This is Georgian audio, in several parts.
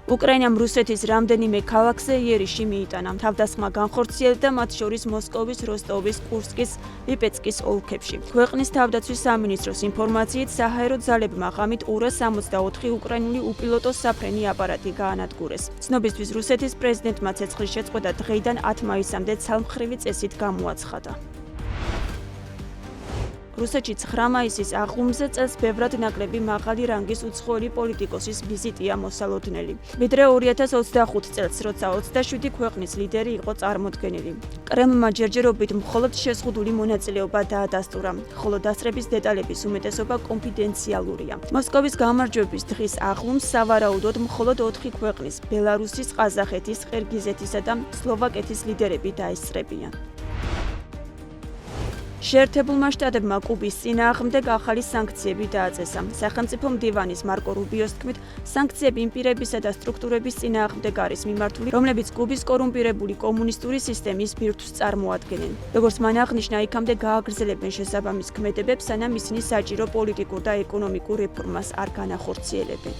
უკრაინამ რუსეთის რამდენიმე ქალაქზე იერიში მიიტანა. თავდასხმა განხორციელდა მათ შორის მოსკოვის, როსტოვის, კურსკის, ლიპეცკის ოლქებში. ქვეყნის თავდაცვის სამინისტროს ინფორმაციით, საჰაერო ძალებმა ღამით 264 უკრაინული უპილოტო საფრენი აპარატი გაანადგურეს. ცნობისთვის რუსეთის პრეზიდენტმა ცეცხლის შეწყვეტა დღეიდან 10 მაისამდე ცალმხრივი წესით გამოაცხადა. რუსეთში 9 მაისის აღლუმზე წელს ბევრად ნაკლები მაღალი რანგის უცხოელი პოლიტიკოსის ვიზიტია მოსალოდნელი. ვიდრე 2025 წელს, როცა 27 ქვეყნის ლიდერი იყო წარმოდგენილი. კრემლმა ჯერჯერობით მხოლოდ შეზღუდული მონაწილეობა დაადასტურა, ხოლო დასწრების დეტალების უმეტესობა კონფიდენციალურია. მოსკოვის გამარჯვების დღის აღლუმს სავარაუდოდ მხოლოდ 4 ქვეყნის ბელარუსის, ყაზახეთის, ყირგიზეთისა და სლოვაკეთის ლიდერები დაესწრებიან. შეერთებულმა შტატებმა კუბის წინააღმდეგ ახალი სანქციები დააწესა. სახელმწიფო მდივანის მარკო რუბიოს თქმით, სანქციები იმ პირებისა და სტრუქტურების წინააღმდეგ არის მიმართული, რომლებიც კუბის კორუმპირებული კომუნისტური სისტემის ბირთვს წარმოადგენენ. როგორც მან აღნიშნა, იქამდე გააგრძელებენ შესაბამის ქმედებებს, სანამ ისინი საჭირო პოლიტიკურ და ეკონომიკურ რეფორმას არ განახორციელებენ.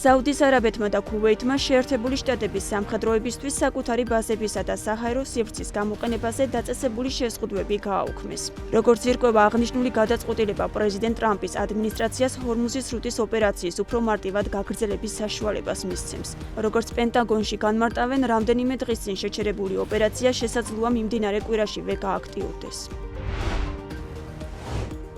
საუდის არაბეთმა და ქუვეითმა შეერთებული შტატების სამხედროებისთვის საკუთარი ბაზებისა და საჰაერო სივრცის გამოყენებაზე დაწესებული შეზღუდვები გააუქმეს. როგორც ირკვევა, აღნიშნული გადაწყვეტილება პრეზიდენტ ტრამპის ადმინისტრაციას ჰორმუზის სრუტის ოპერაციის უფრო მარტივად გაგრძელების საშუალებას მისცემს. როგორც პენტაგონში განმარტავენ, რამდენიმე დღის წინ შეჩერებული ოპერაცია შესაძლოა მიმდინარე კვირაშივე გააქტიურდეს.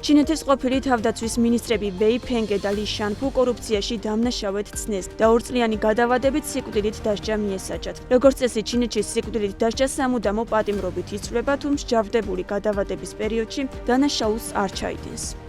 ჩინეთის ყოფილი თავდაცვის მინისტრები ვეი ფენგე და ალი შანფუ კორუფციაში დამნაშავედ ცნეს და 2 წლიანი გადავადებით სიკვდილით დასჯა მიესაჯათ. როგორც წესი, ჩინეთში სიკვდილით დასჯა სამუდამო პატიმრობით იცვლება, თუ მსჯავრდებული გადავადების პერიოდში დანაშაულს არ ჩაიდენს.